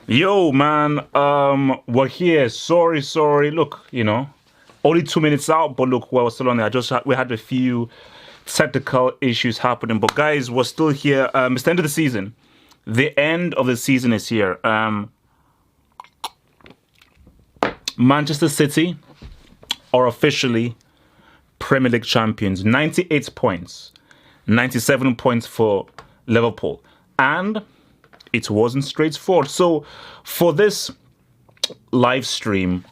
Yo, man. We're here. Sorry. Look, only 2 minutes out, but look, we're still on there. We had a few technical issues happening, but guys, we're still here. It's the end of the season. The end of the season is here. Manchester City are officially Premier League champions. 98 points, 97 points for Liverpool, and it wasn't straightforward. So for this live stream,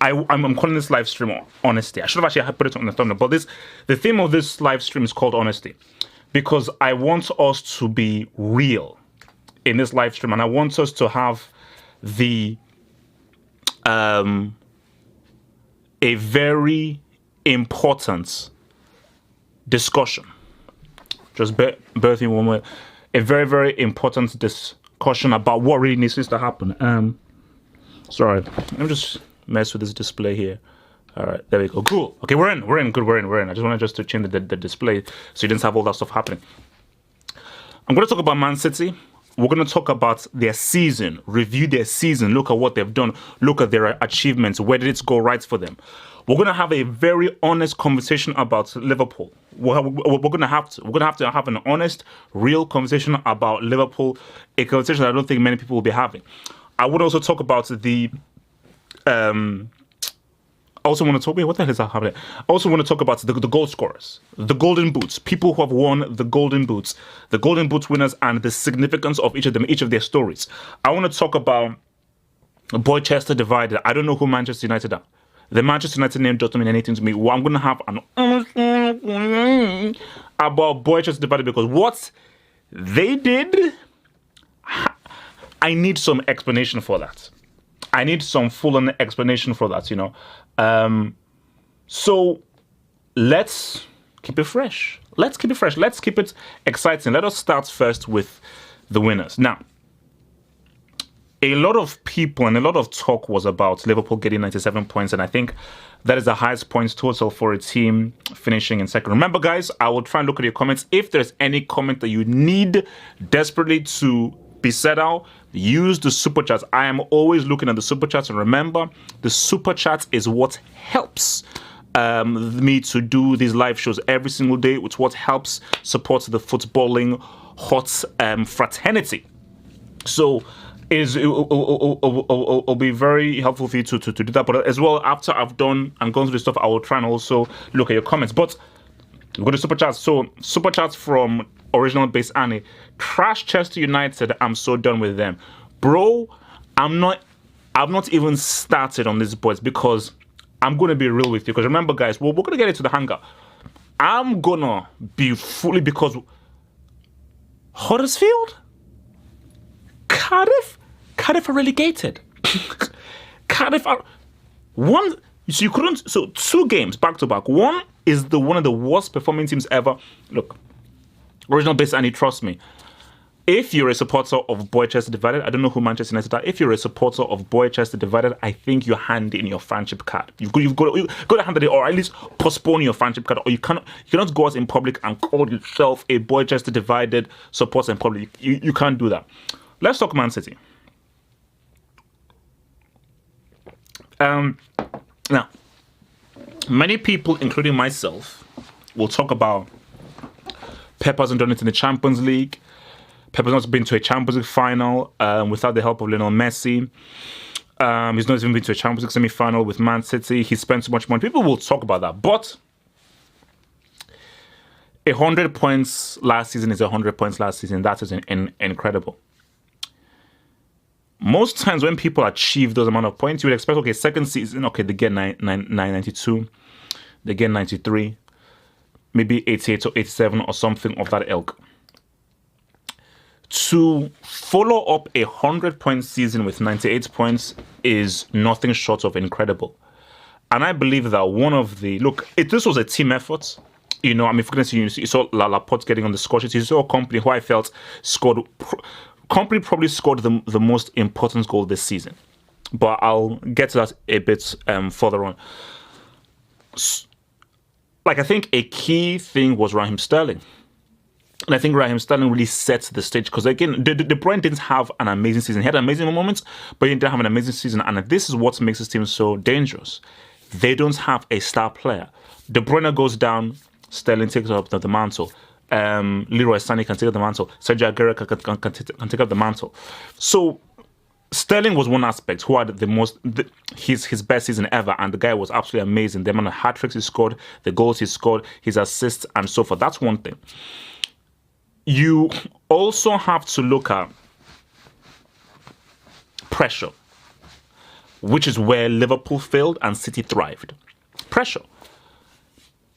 I'm calling this live stream honesty. I should have actually put it on the thumbnail, but the theme of this live stream is called honesty because I want us to be real in this live stream, and I want us to have the a very important discussion. Just bear with me one moment. A very, very important discussion about what really needs to happen. Sorry, let me just mess with this display here. All right, there we go. Cool. Okay, we're in. Good, we're in. I just wanted to change the display so you didn't have all that stuff happening. I'm going to talk about Man City. We're going to talk about their season, review their season, look at what they've done, look at their achievements, where did it go right for them. We're going to have a very honest conversation about Liverpool. We're going to have to have an honest, real conversation about Liverpool, a conversation I don't think many people will be having. I would also talk about the what the hell is that happening? I also want to talk about the goal scorers, the golden boots, people who have won the golden boots winners, and the significance of each of them, each of their stories. I want to talk about Boychester divided. I don't know who Manchester United are. The Manchester United name doesn't mean anything to me. Well, I'm going to have an about Boychester divided because what they did, I need some explanation for that. I need some full-on explanation for that, So let's keep it fresh. Let's keep it exciting. Let us start first with the winners. Now, a lot of people and a lot of talk was about Liverpool getting 97 points, and I think that is the highest points total for a team finishing in second. Remember, guys, I will try and look at your comments. If there's any comment that you need desperately to be said out, use the super chats. I am always looking at the super chats, and remember, the super chat is what helps me to do these live shows every single day. It's what helps support the footballing hot fraternity. So it'll be very helpful for you to do that. But as well, after I've gone through this stuff, I will try and also look at your comments. But we'll go to super chats. So super chats from Original Base Annie. Trash Chester United, I'm so done with them. Bro, I've not even started on these boys because I'm going to be real with you. Because remember, guys, we're going to get into the hangar. I'm going to be fully because Huddersfield? Cardiff are relegated. Cardiff are one. So you couldn't. So 2 games back to back. One is one of the worst performing teams ever. Look, Original Base Annie, trust me. If you're a supporter of Boychester Divided, I don't know who Manchester United are. If you're a supporter of Boychester Divided, I think you're handing in your friendship card. You've got to hand it, or at least postpone your friendship card. Or you cannot go out in public and call yourself a Boychester Divided supporter in public. You can't do that. Let's talk Man City. Now, many people, including myself, will talk about Pep hasn't done it in the Champions League. Pep has not been to a Champions League final without the help of Lionel Messi. He's not even been to a Champions League semi-final with Man City. He spent so much money. People will talk about that. But 100 points last season is 100 points last season. That is incredible. Most times when people achieve those amount of points, you would expect, okay, second season, okay, they get 992, they get 93, maybe 88 or 87 or something of that ilk. To follow up 100-point season with 98 points is nothing short of incredible. And I believe that this was a team effort. For goodness, you saw Laporte getting on the score sheet. You saw a company who I felt probably scored the most important goal this season. But I'll get to that a bit further on. I think a key thing was Raheem Sterling. And I think Raheem Sterling really sets the stage because, again, De Bruyne didn't have an amazing season. He had amazing moments, but he didn't have an amazing season. And this is what makes this team so dangerous. They don't have a star player. De Bruyne goes down, Sterling takes up the mantle. Leroy Sané can take up the mantle. Sergio Aguero can take up the mantle. So Sterling was one aspect who had his best season ever, and the guy was absolutely amazing. The amount of hat tricks he scored, the goals he scored, his assists, and so forth. That's one thing. You also have to look at pressure, which is where Liverpool failed and City thrived. Pressure.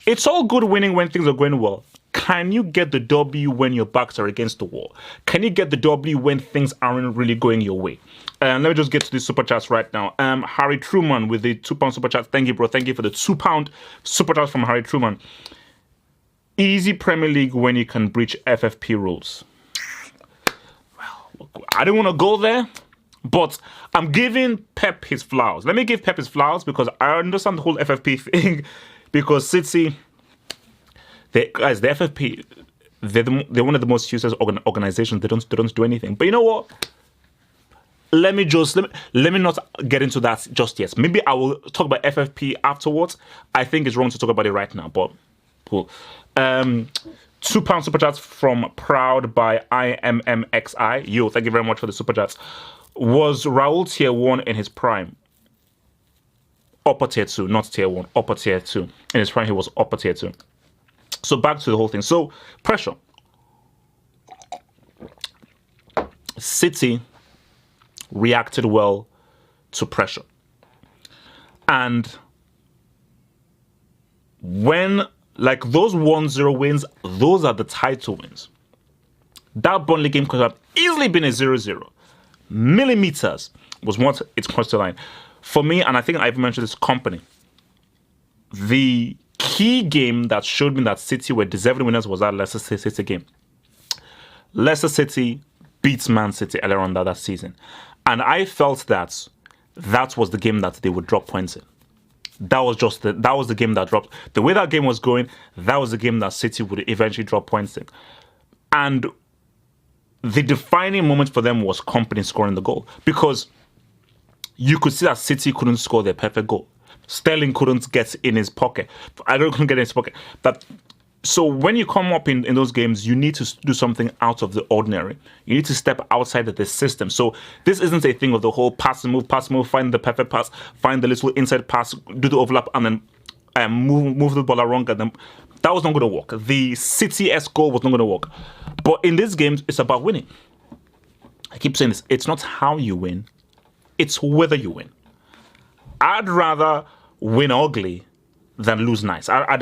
It's all good winning when things are going well. Can you get the W when your backs are against the wall? Can you get the W when things aren't really going your way? Let me just get to the super chats right now. Harry Truman with the £2 super chat. Thank you, bro. Thank you for the £2 super chat from Harry Truman. Easy Premier League when you can breach FFP rules. Well, I don't want to go there, but I'm giving Pep his flowers. Let me give Pep his flowers because I understand the whole FFP thing. Because City, the FFP, they're one of the most useless organizations. They don't do anything. But you know what? Let me not get into that just yet. Maybe I will talk about FFP afterwards. I think it's wrong to talk about it right now, but cool. £2 super chats from Proud by IMMXI. Yo, thank you very much for the super chats. Was Raul tier 1 in his prime? Upper tier 2, not tier 1, upper tier 2. In his prime, he was upper tier 2. So back to the whole thing. So, pressure. City reacted well to pressure. And when, like, those 1-0 wins, those are the title wins. That Burnley game could have easily been a 0-0. Millimeters was what it's crossed the line. For me, and I think I've mentioned this company, the key game that showed me that City were deserving winners was that Leicester City game. Leicester City beats Man City earlier on that season. And I felt that was the game that they would drop points in. That was the game that dropped. The way that game was going, that was the game that City would eventually drop points in. And the defining moment for them was Kompany scoring the goal. Because you could see that City couldn't score their perfect goal. Sterling couldn't get in his pocket. Aguero couldn't get in his pocket. So when you come up in those games, you need to do something out of the ordinary. You need to step outside of the system. So this isn't a thing of the whole pass and move, find the perfect pass, find the little inside pass, do the overlap, and then move the ball around. And then that was not going to work. The City-esque goal was not going to work. But in these games, it's about winning. I keep saying this. It's not how you win. It's whether you win. I'd rather win ugly than lose nice. I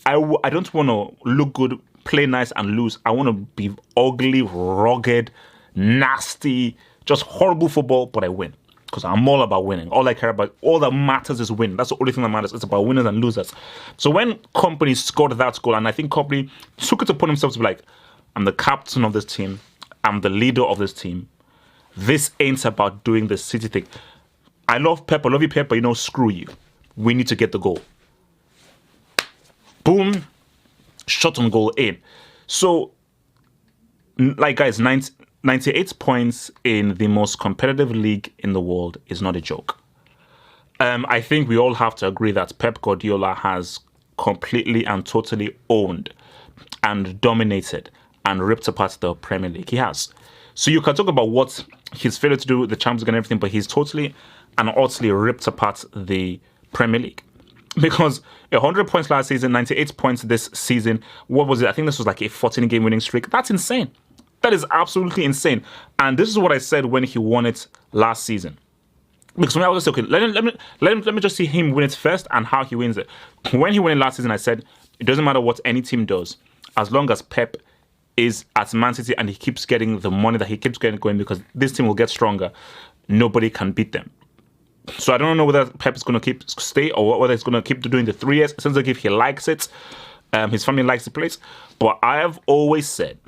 don't want to look good, play nice, and lose. I want to be ugly, rugged, nasty, just horrible football, but I win. Because I'm all about winning. All I care about, all that matters is win. That's the only thing that matters. It's about winners and losers. So when Kompany scored that goal, and I think Kompany took it upon himself to be like, I'm the captain of this team. I'm the leader of this team. This ain't about doing the City thing. I love Pep. I love you, Pep, but screw you. We need to get the goal. Boom. Shot on goal in. So, like, guys, 98 points in the most competitive league in the world is not a joke. I think we all have to agree that Pep Guardiola has completely and totally owned and dominated and ripped apart the Premier League. He has. So you can talk about what he's failed to do with the Champions League and everything, but he's totally and utterly ripped apart the Premier League. Because 100 points last season, 98 points this season. What was it? I think this was like a 14-game winning streak. That's insane. That is absolutely insane. And this is what I said when he won it last season. Because when I was okay, let me just see him win it first and how he wins it. When he won it last season, I said it doesn't matter what any team does, as long as Pep is at Man City and he keeps getting the money that he keeps getting going, because this team will get stronger. Nobody can beat them. So I don't know whether Pep is going to stay or whether he's going to keep doing the 3 years. It sounds like if he likes it, his family likes the place. But I have always said,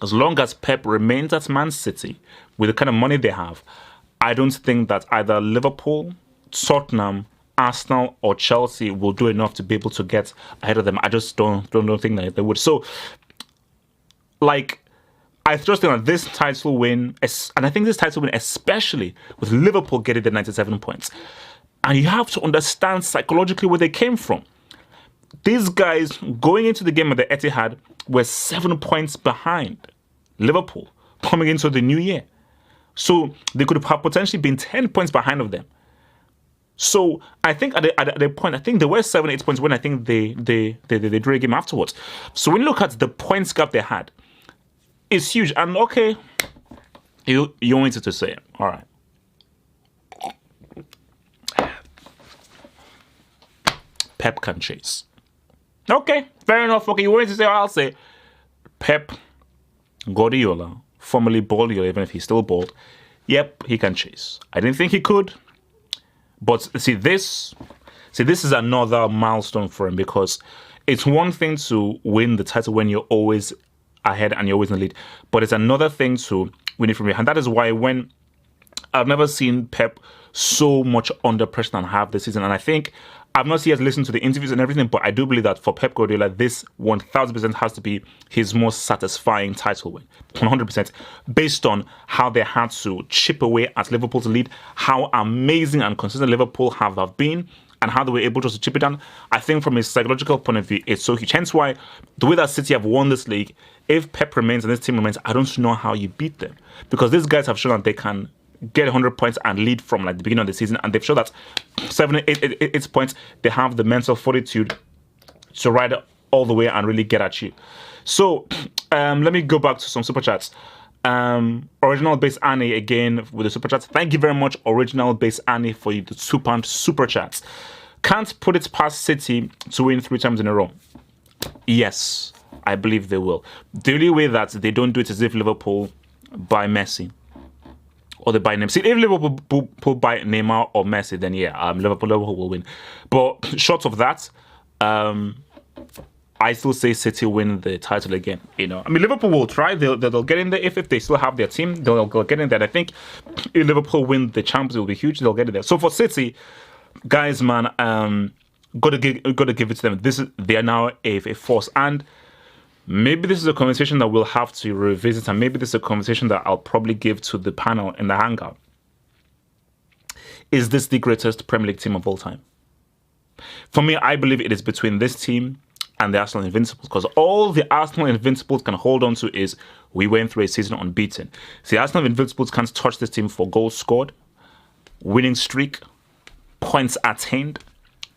as long as Pep remains at Man City with the kind of money they have, I don't think that either Liverpool, Tottenham, Arsenal, or Chelsea will do enough to be able to get ahead of them. I just don't think that they would. So like, I just think that this title win, and I think this title win, especially with Liverpool getting the 97 points, and you have to understand psychologically where they came from. These guys going into the game at the Etihad were 7 points behind Liverpool coming into the new year. So they could have potentially been 10 points behind of them. So I think at the point, I think they were 7, 8 points when I think they drew a game afterwards. So when you look at the points gap they had, it's huge. And okay, you wanted to say it. All right. Pep can chase. Okay, fair enough. Okay, you wanted to say, I'll say Pep Guardiola, formerly bald, even if he's still bald. Yep, he can chase. I didn't think he could. But this is another milestone for him, because it's one thing to win the title when you're always ahead and you're always in the lead, but it's another thing to win it from behind. That is why when I've never seen Pep so much under pressure than half the season, and I think I've not yet listened to the interviews and everything, but I do believe that for Pep Guardiola, this 1000% has to be his most satisfying title win. 100%. Based on how they had to chip away at Liverpool's lead, how amazing and consistent Liverpool have been, and how they were able just to chip it down. I think from a psychological point of view, it's so huge. Hence why the way that City have won this league, if Pep remains and this team remains, I don't know how you beat them. Because these guys have shown that they can get 100 points and lead from like the beginning of the season, and they've shown that 7, 8 points, they have the mental fortitude to ride all the way and really get at you. So let me go back to some super chats. Original Base Annie again with the super chats. Thank you very much, Original Base Annie, for the £2 super chats. Can't put it past City to win 3 times in a row. Yes, I believe they will. The only way that they don't do it is if Liverpool buy Messi. Or they buy Neymar. See, if Liverpool buy Neymar or Messi, then yeah, Liverpool will win. But short of that, I still say City win the title again. You know, I mean, Liverpool will try. They'll get in there if they still have their team. They'll get in there. And I think if Liverpool win the Champions, it will be huge. They'll get in there. So for City, guys, man, gotta give it to them. They are now a force. And maybe this is a conversation that we'll have to revisit, and maybe this is a conversation that I'll probably give to the panel in the hangout. Is this the greatest Premier League team of all time? For me, I believe it is between this team and the Arsenal Invincibles, because all the Arsenal Invincibles can hold on to is we went through a season unbeaten. See, Arsenal Invincibles can't touch this team for goals scored, winning streak, points attained,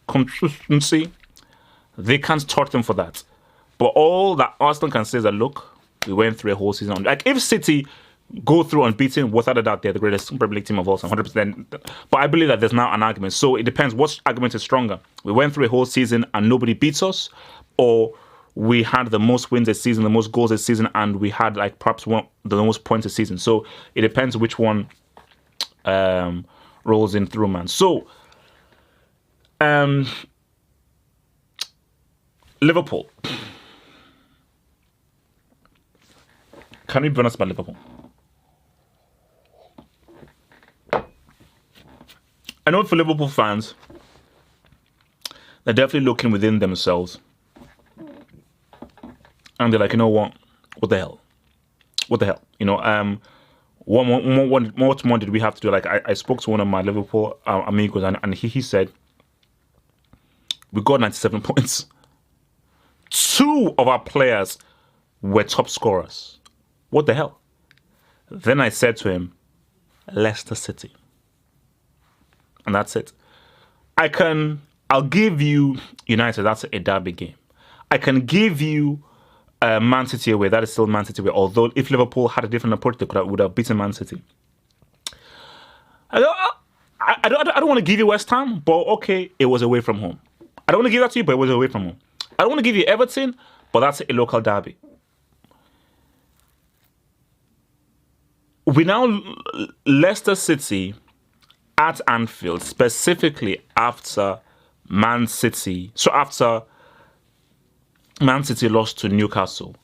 consistency. They can't touch them for that. But all that Arsenal can say is that, look, we went through a whole season. Like, if City go through unbeaten, without a doubt, they're the greatest Premier League team of all time, 100%. But I believe that there's now an argument. So it depends what argument is stronger. We went through a whole season and nobody beats us, or we had the most wins this season, the most goals this season, and we had like perhaps the most points this season. So it depends which one rolls in through, man. So Liverpool. Can we be honest about Liverpool? I know for Liverpool fans, they're definitely looking within themselves. And they're like, you know what? What the hell? What the hell? You know, what more did we have to do? Like, I spoke to one of my Liverpool amigos, and he said, we got 97 points. 2 of our players were top scorers. What the hell? Then I said to him, Leicester City. And that's it. I'll give you United, that's a derby game. I can give you Man City away, that is still Man City away. Although if Liverpool had a different approach, they would have beaten Man City. I don't want to give you West Ham, but okay, it was away from home. I don't want to give that to you, but it was away from home. I don't want to give you Everton, but that's a local derby. We now, Leicester City at Anfield, specifically after Man City. So after Man City lost to Newcastle,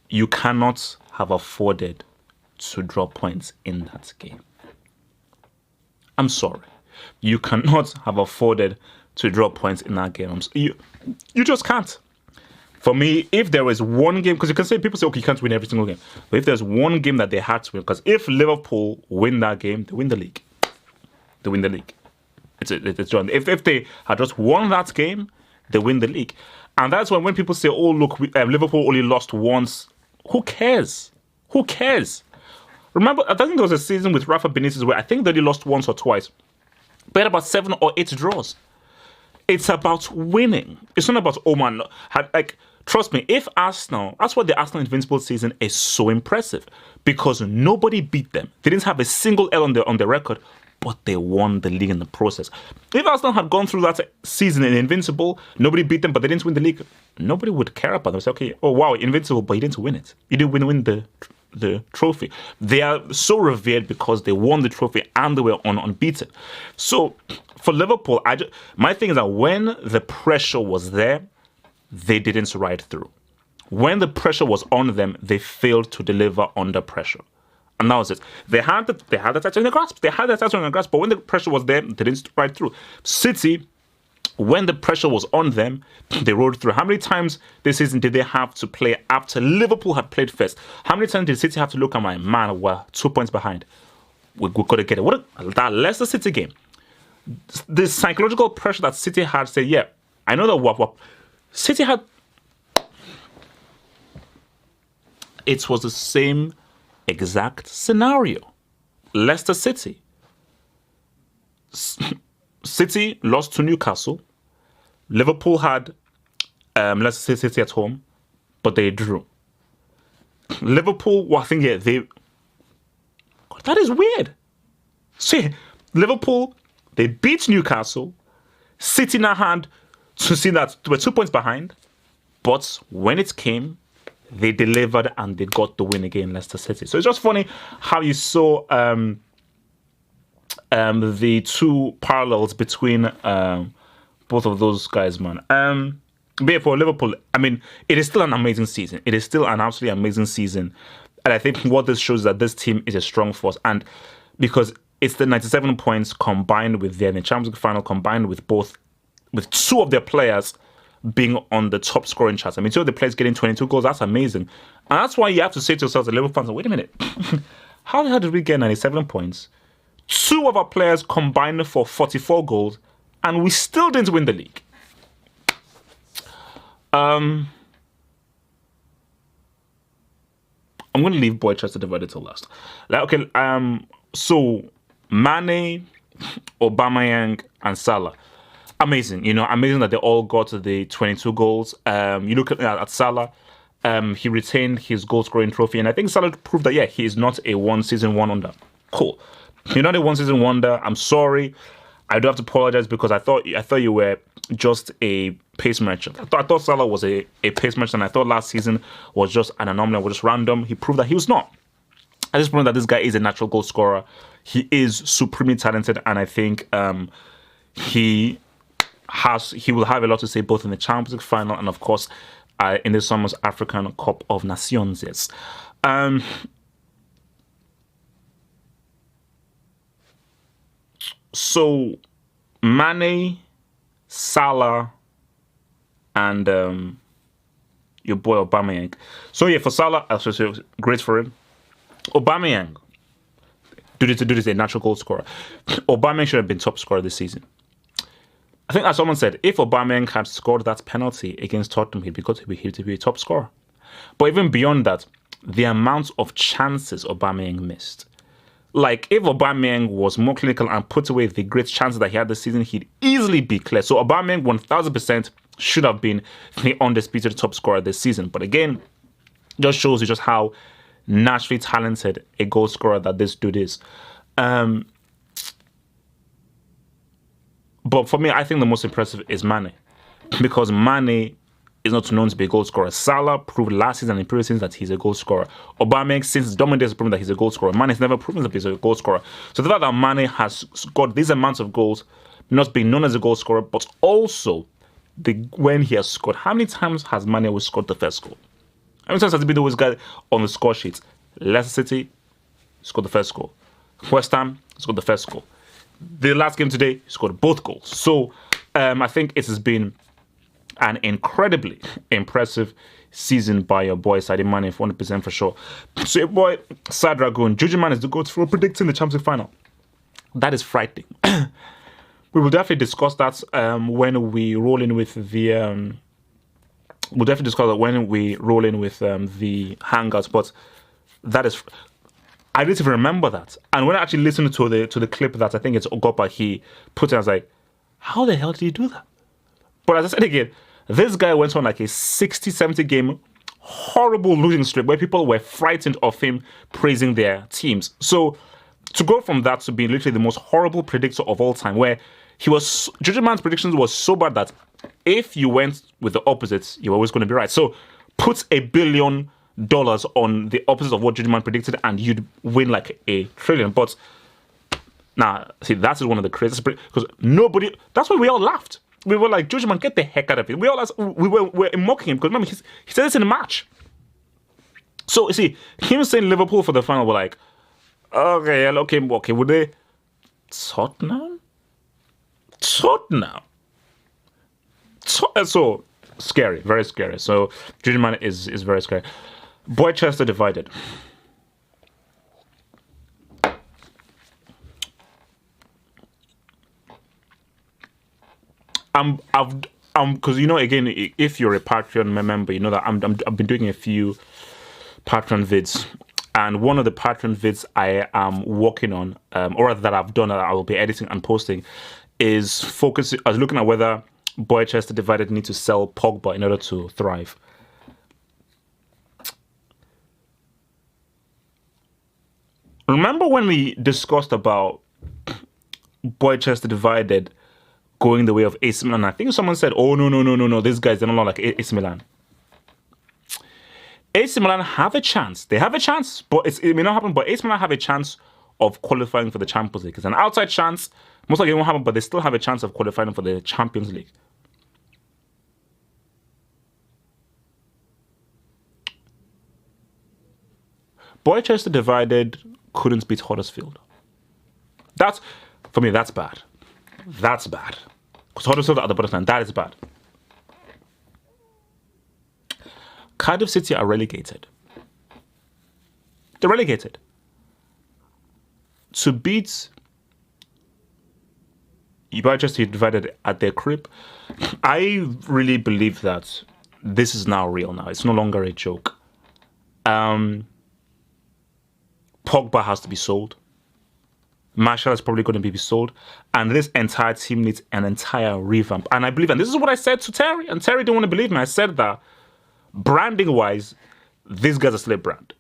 you cannot have afforded to drop points in that game. I'm sorry. You cannot have afforded to drop points in that game. You just can't. For me, if there is one game, because you can say people say, okay, you can't win every single game, but if there's one game that they had to win, because if Liverpool win that game, they win the league. They win the league. It's done. If they had just won that game, they win the league, and that's when people say, oh look, Liverpool only lost once. Who cares? Who cares? Remember, I think there was a season with Rafa Benitez where I think they only lost once or twice, but had about 7 or 8 draws. It's about winning. It's not about, oh man, trust me, if Arsenal, that's why the Arsenal Invincible season is so impressive, because nobody beat them. They didn't have a single L on their record, but they won the league in the process. If Arsenal had gone through that season in Invincible, nobody beat them, but they didn't win the league, nobody would care about them. Say, okay, oh wow, Invincible, but you didn't win it. You didn't win the trophy. They are so revered because they won the trophy and they were unbeaten. So for Liverpool, my thing is that when the pressure was there, they didn't ride through. When the pressure was on them, they failed to deliver under pressure. And that was it. They had the title in the grasp. They had the title in the grasp, but when the pressure was there, they didn't ride through. City, when the pressure was on them, they rode through. How many times this season did they have to play after Liverpool had played first? How many times did City have to look at my man, we're 2 points behind. We've got to get it. That Leicester City game. The psychological pressure that City had, say, yeah, I know that what City had. It was the same exact scenario. Leicester City. City lost to Newcastle. Liverpool had Leicester City at home, but they drew. Liverpool, well, I think, yeah, God, that is weird. See, Liverpool, they beat Newcastle. City now had to see that they were 2 points behind, but when it came, they delivered and they got the win again, Leicester City. So it's just funny how you saw the two parallels between both of those guys, man. But yeah, for Liverpool, I mean, it is still an amazing season. It is still an absolutely amazing season. And I think what this shows is that this team is a strong force. And because it's the 97 points combined with the Champions League final, combined with two of their players being on the top scoring charts. I mean, two of the players getting 22 goals, that's amazing. And that's why you have to say to yourself, the Liverpool fans, wait a minute, how the hell did we get 97 points? Two of our players combined for 44 goals, and we still didn't win the league. I'm going to leave Boy Chester divided till last. So Mane, Aubameyang, and Salah. Amazing, amazing that they all got to the 22 goals. You look at Salah, he retained his goal scoring trophy, and I think Salah proved that, yeah, he is not a one-season wonder. Cool. You're not a one-season wonder. I'm sorry. I do have to apologize because I thought you were just a pace merchant. I thought Salah was a pace merchant, and I thought last season was just an anomaly, was just random. He proved that he was not. I just proved that this guy is a natural goal scorer. He is supremely talented, and I think he will have a lot to say both in the Champions League final and, of course, in this summer's African Cup of Nations. Yes. So, Mane, Salah, and your boy Aubameyang. So yeah, for Salah, great for him. Aubameyang, do this a natural goal scorer. Aubameyang should have been top scorer this season. I think, as someone said, if Aubameyang had scored that penalty against Tottenham, he'd be a top scorer. But even beyond that, the amount of chances Aubameyang missed. Like, if Aubameyang was more clinical and put away the great chances that he had this season, he'd easily be clear. So Aubameyang 1,000% should have been the undisputed top scorer this season. But again, just shows you just how naturally talented a goal scorer that this dude is. But for me, I think the most impressive is Mane. Because Mane is not known to be a goal scorer. Salah proved last season and in previous seasons that he's a goal scorer. Aubameyang, since his dominance, has proven that he's a goal scorer. Mane has never proven that he's a goal scorer. So the fact that Mane has got these amounts of goals, not being known as a goal scorer, but also when he has scored. How many times has Mane always scored the first goal? How many times has he been always guy on the score sheet? Leicester City scored the first goal. West Ham scored the first goal. The last game today, he scored both goals. So I think it has been An incredibly impressive season by your boy Sadio Mane, 100% for sure. So your boy Sadragon, Juju Man is the GOAT for predicting the Champions League final. That is frightening. We will definitely discuss that when we roll in with the. We'll definitely discuss that when we roll in with the Hangouts. But that is, I didn't even remember that. And when I actually listened to the clip that I think it's Ogopa, he put it, I was like, how the hell did he do that? But as I said again, this guy went on like a 60, 70 game horrible losing streak where people were frightened of him praising their teams. So to go from that to being literally the most horrible predictor of all time, where Juju Man's predictions was so bad that if you went with the opposites, you were always going to be right. So put $1 billion on the opposite of what Juju Man predicted and you'd win like $1 trillion. But see, that is one of the craziest, because that's why we all laughed. We were like, Juju Man, get the heck out of it. We were mocking him because remember, he said this in the match. So you see, him saying Liverpool for the final, we're like, okay, would they? Tottenham? So scary, very scary. So Juju Man is very scary. Boychester divided. Because again, if you're a Patreon member, you know that I've been doing a few Patreon vids, and one of the Patreon vids I am working on, or rather that I've done, that I will be editing and posting, is focusing. I was looking at whether Boychester divided need to sell Pogba in order to thrive. Remember when we discussed about Boychester divided going the way of AC Milan? I think someone said, "Oh no, these guys they're not like AC Milan." AC Milan have a chance. They have a chance, but it may not happen. But AC Milan have a chance of qualifying for the Champions League. It's an outside chance. Most likely it won't happen, but they still have a chance of qualifying for the Champions League. Boychester divided couldn't beat Huddersfield. For me, that's bad. That's bad. Because Huddersfield are at the bottom line. That is bad. Cardiff City are relegated. They're relegated. To beat Boychester divided at their crib, I really believe that this is now real now. It's no longer a joke. Pogba has to be sold. Marshall is probably going to be sold. And this entire team needs an entire revamp. And I believe, and this is what I said to Terry, and Terry didn't want to believe me. I said that branding-wise, these guys are still a brand.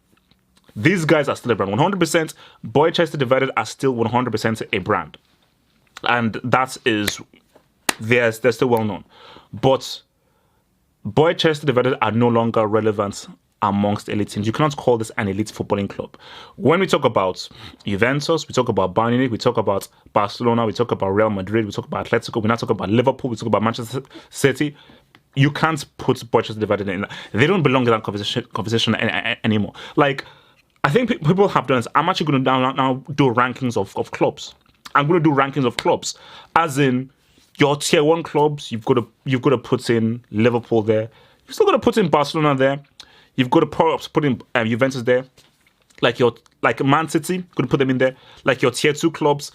These guys are still a brand. 100%. Boychester divided are still 100% a brand. And that is, they're still well known. But Boychester divided are no longer relevant amongst elite teams. You cannot call this an elite footballing club. When we talk about Juventus, we talk about Bayern Munich, we talk about Barcelona, we talk about Real Madrid, we talk about Atletico, we now talk about Liverpool, we talk about Manchester City. You can't put Boychester divided in. They don't belong in that conversation anymore. Like, I think people have done this. I'm actually going to now do rankings of clubs. I'm going to do rankings of clubs, as in your tier 1 clubs. You've got to put in Liverpool there. You've still got to put in Barcelona there. You've got to put in Juventus there, like Man City. Going to put them in there, like your tier 2 clubs.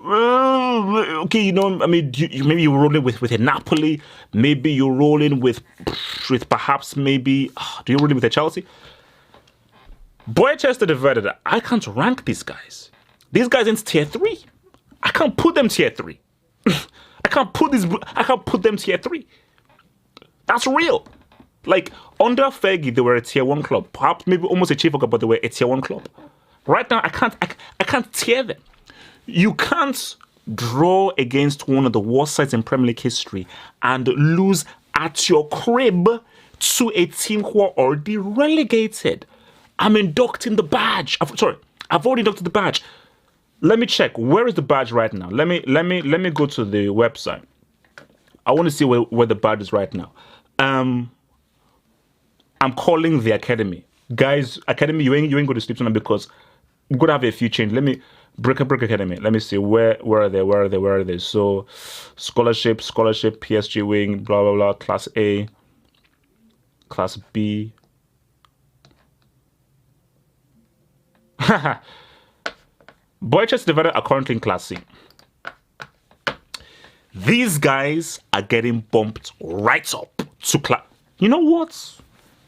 Okay, I mean, maybe you're rolling with a Napoli. Maybe you're rolling with perhaps maybe. Do you rolling with a Chelsea? Boychester divided. I can't rank these guys. These guys in tier 3. I can't put them tier 3. I can't put them tier 3. That's real. Like, under Fergie, they were a tier 1 club. Perhaps maybe almost a chief club, but they were a tier 1 club. Right now, I can't tier them. You can't draw against one of the worst sides in Premier League history and lose at your crib to a team who are already relegated. I'm inducting the badge. I've already inducted the badge. Let me check. Where is the badge right now? Let me go to the website. I want to see where the badge is right now. I'm calling the academy. Guys, academy, you ain't going to sleep tonight because we're going to have a few changes. Brick Academy. Let me see where are they? So scholarship, PSG wing, blah blah blah, class A, class B. Boy Chess Divided are currently in class C. These guys are getting bumped right up to class. You know what?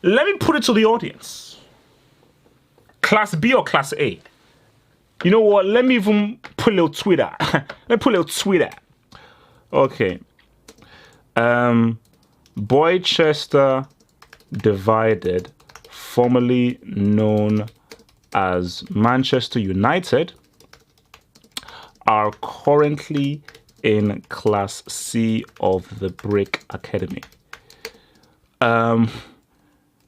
Let me put it to the audience. Class B or class A? You know what? Let me even put a little Twitter. Let me put a little Twitter. Okay. Boychester Divided, formerly known as Manchester United, are currently in Class C of the Brick Academy.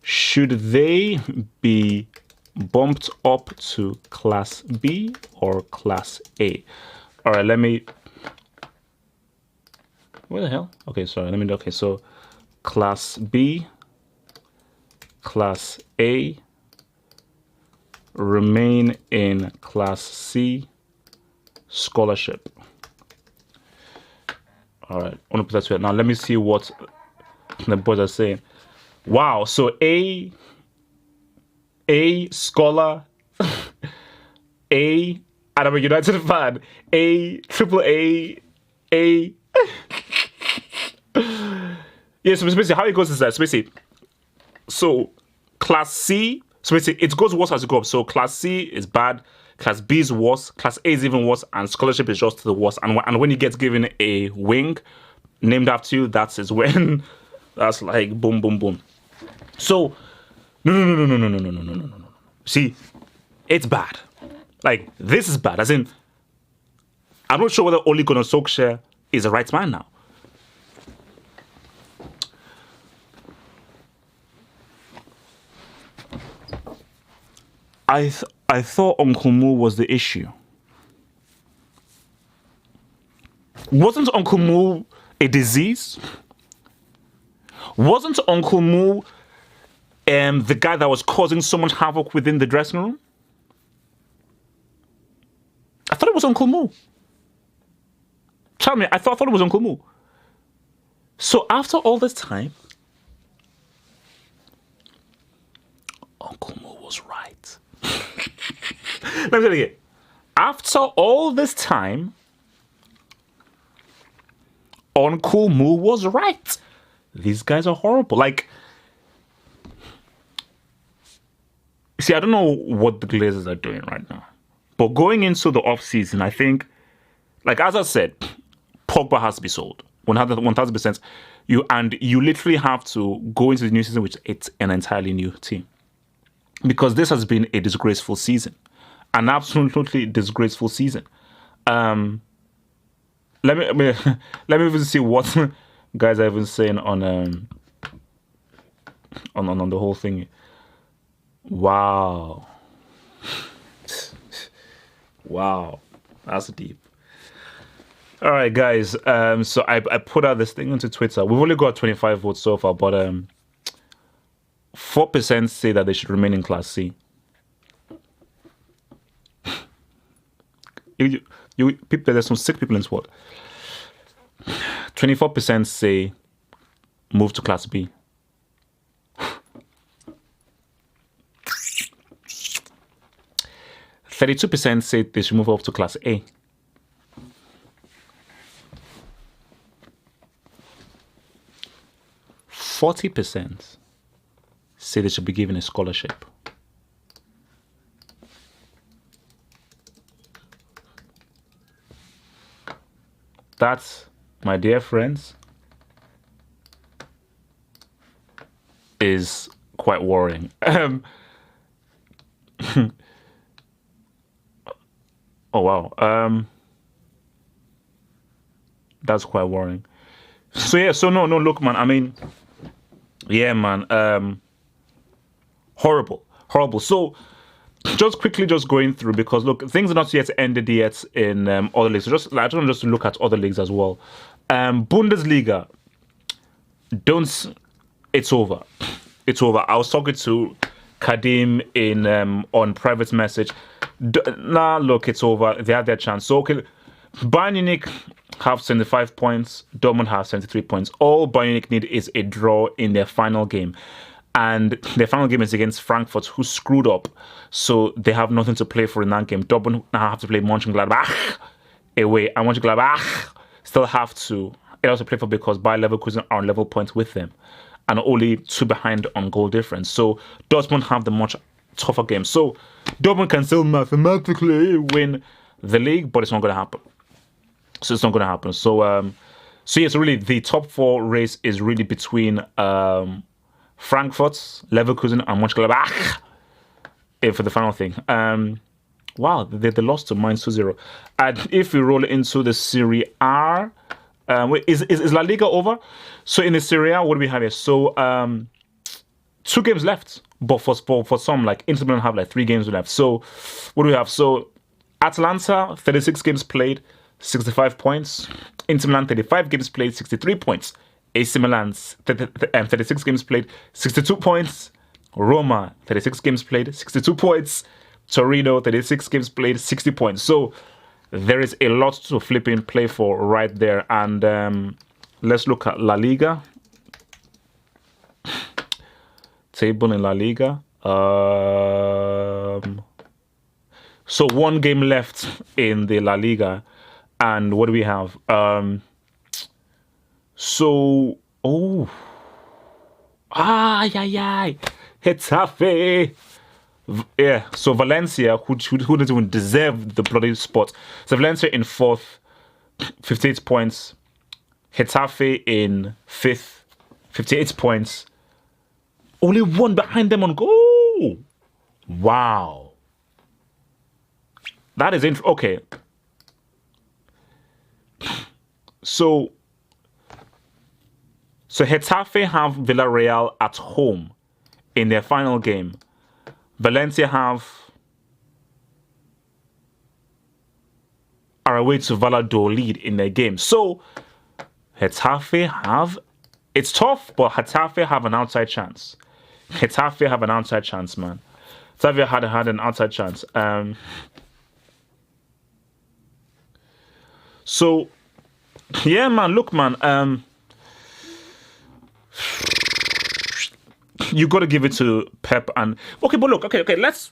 Should they be bumped up to Class B or Class A? All right, let me... Where the hell? Okay, sorry, let me... Okay, so Class B, Class A, remain in Class C, scholarship. All right, I want to put that to it. Now, let me see what the boys are saying. Wow, so A scholar, A, and I'm a United fan, A, triple A. Yeah, so basically how it goes is that, so Class C, so basically it goes worse as you go up. So Class C is bad, Class B is worse, Class A is even worse, and scholarship is just the worst. And when you get given a wing named after you, that's when that's like boom, boom, boom. So no. See, it's bad. Like, this is bad. As in, I'm not sure whether Ole Gunnar Solskjaer is the right man now. I thought Uncle Mo was the issue. Wasn't Uncle Mo a disease? Wasn't Uncle Mo the guy that was causing so much havoc within the dressing room? I thought it was Uncle Mo. Tell me, I thought it was Uncle Mo. So after all this time, Uncle Mo was right. Let me tell you again. After all this time, Uncle Mo was right. These guys are horrible. Like, see, I don't know what the Glazers are doing right now. But going into the off-season, I think, like as I said, Pogba has to be sold. 1,000%. You literally have to go into the new season with it's an entirely new team. Because this has been a disgraceful season. An absolutely disgraceful season. Let me even see what guys are even saying on the whole thing. Wow. Wow. That's deep. All right, guys. So I put out this thing onto Twitter. We've only got 25 votes so far, but 4% say that they should remain in Class C. There's some sick people in squad. 24% say move to Class B. 32% say they should move up to Class A. 40% say they should be given a scholarship. That, my dear friends, is quite worrying. Oh, wow. That's quite worrying. So, yeah, so no, look, man, I mean, yeah, man, horrible. So, just quickly going through, because, look, things are not yet ended yet in other leagues. So I just want to look at other leagues as well. Bundesliga, it's over. It's over. I was talking to Kadim on private message. Nah, look, it's over. They had their chance. So, okay, Bayern Munich have 75 points. Dortmund have 73 points. All Bayern Munich need is a draw in their final game. And their final game is against Frankfurt, who screwed up. So they have nothing to play for in that game. Dortmund now have to play Mönchengladbach away. And Mönchengladbach still have to, it also play for because Bayer Leverkusen are on level points with them. And only 2 behind on goal difference. So Dortmund have the much tougher game. So Dortmund can still mathematically win the league, but it's not going to happen. So it's not going to happen. So yes, really the top 4 race is really between Frankfurt, Leverkusen, and Mönchengladbach for the final thing. Wow, they lost to Mainz 2-0. And if we roll into the Serie A, wait, is La Liga over? So in the Serie A, what do we have here? So 2 games left, but for some, like Inter Milan have like 3 games left. So what do we have? So Atalanta, 36 games played, 65 points. Inter Milan, 35 games played, 63 points. AC Milan, 36 games played, 62 points. Roma, 36 games played, 62 points. Torino, 36 games played, 60 points. So there is a lot to flipping play for right there. And let's look at La Liga. Table in La Liga. So 1 game left in the La Liga. And what do we have? Getafe. Yeah, so Valencia, who doesn't even deserve the bloody spot. So Valencia in 4th, 58 points. Getafe in 5th, 58 points. Only 1 behind them on goal. Wow. That is interesting. Okay. So Getafe have Villarreal at home in their final game. Valencia are away to Valladolid in their game. So Getafe have, it's tough, but Getafe have an outside chance. Getafe have an outside chance, man. Getafe had an outside chance. So yeah, man, look, man, you got to give it to Pep. And okay, but look, okay, let's,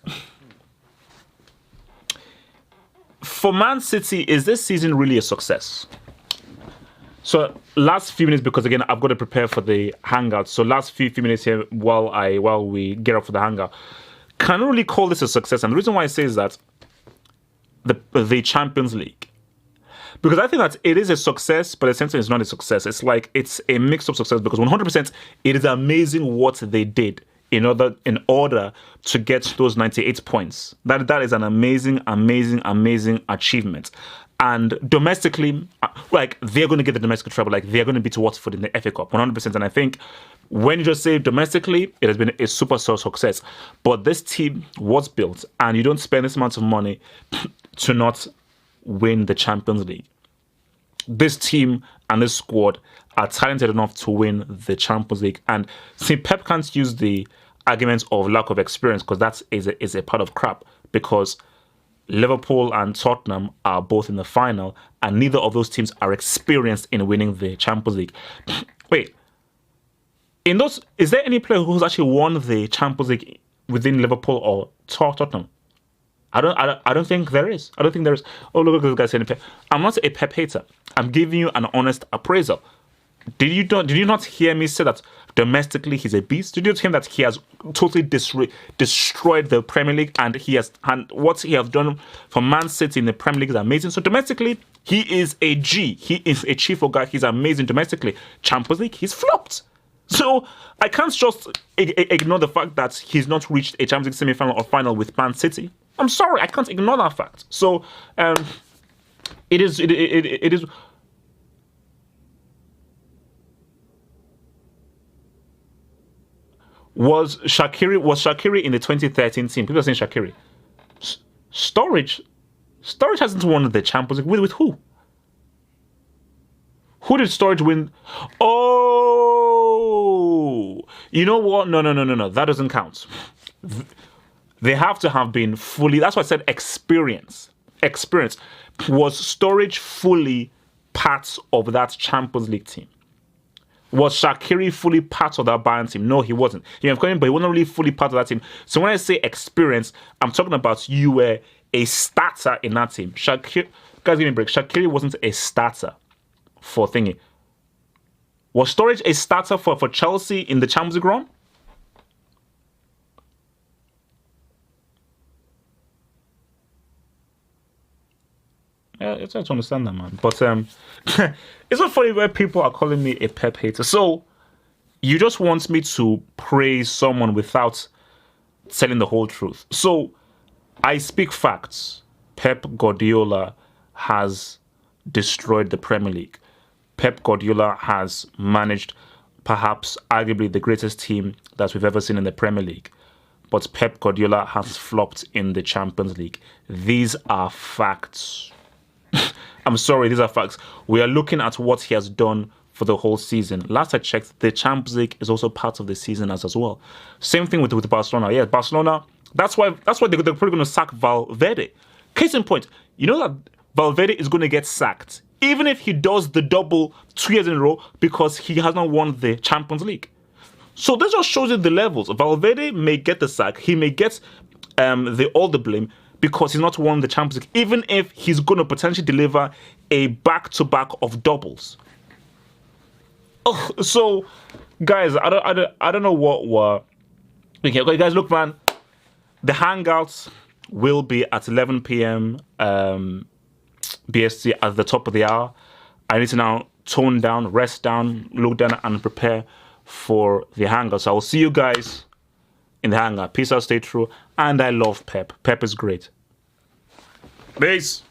for Man City, is this season really a success? So last few minutes, because again, I've got to prepare for the hangout. So last few minutes here while we get up for the hangout, can I really call this a success? And the reason why I say is that the Champions League, because I think that it is a success, but essentially it's not a success. It's like it's a mix of success because 100% it is amazing what they did in order to get those 98 points. That is an amazing achievement. And domestically, like they're going to get the domestic treble, like they're going to beat Watford in the FA Cup, 100%. And I think when you just say domestically, it has been a super success. But this team was built, and you don't spend this amount of money to not win the Champions League. This team and this squad are talented enough to win the Champions League. And see, Pep can't use the arguments of lack of experience because that is a part of crap, because Liverpool and Tottenham are both in the final, and neither of those teams are experienced in winning the Champions League. Wait, is there any player who's actually won the Champions League within Liverpool or Tottenham? I don't think there is. I don't think there is. Oh, look at this guy saying Pep. I'm not a Pep hater. I'm giving you an honest appraisal. Did you not hear me say that domestically he's a beast? Did you hear that he has totally destroyed the Premier League, and what he has done for Man City in the Premier League is amazing? So domestically, he is a G. He is a chief of guy. He's amazing domestically. Champions League, he's flopped. So I can't just ignore the fact that he's not reached a Champions League semi-final or final with Man City. I'm sorry, I can't ignore that fact. So it is. Was Shaqiri in the 2013 team? People are saying Shaqiri. Sturridge hasn't won the Champions League with who? Who did Sturridge win? Oh, you know what? No. That doesn't count. They have to have been fully. That's why I said experience. Experience. Was Sturridge fully part of that Champions League team? Was Shaqiri fully part of that Bayern team? No, he wasn't. But he wasn't really fully part of that team. So when I say experience, I'm talking about you were a starter in that team. Shaqiri, guys, give me a break. Shaqiri wasn't a starter for thingy. Was Sturridge a starter for Chelsea in the Champions League run? Yeah, it's hard to understand that, man. But it's not funny where people are calling me a Pep hater. So you just want me to praise someone without telling the whole truth. So I speak facts. Pep Guardiola has destroyed the Premier League. Pep Guardiola has managed perhaps arguably the greatest team that we've ever seen in the Premier League. But Pep Guardiola has flopped in the Champions League. These are facts. I'm sorry, these are facts. We are looking at what he has done for the whole season. Last I checked, the Champions League is also part of the season as well. Same thing with Barcelona. Yeah, Barcelona. That's why they're probably going to sack Valverde. Case in point, you know that Valverde is going to get sacked, even if he does the double 2 years in a row because he has not won the Champions League. So this just shows you the levels. Valverde may get the sack. He may get all the blame because he's not won the Champions League, even if he's going to potentially deliver a back-to-back of doubles. So, guys, I don't know what were. Okay, guys, look, man. The hangouts will be at 11 p.m. BST at the top of the hour. I need to now tone down, rest down, look down, and prepare for the hangouts. I will see you guys in the hangout. Peace out, stay true, and I love Pep. Pep is great. Peace.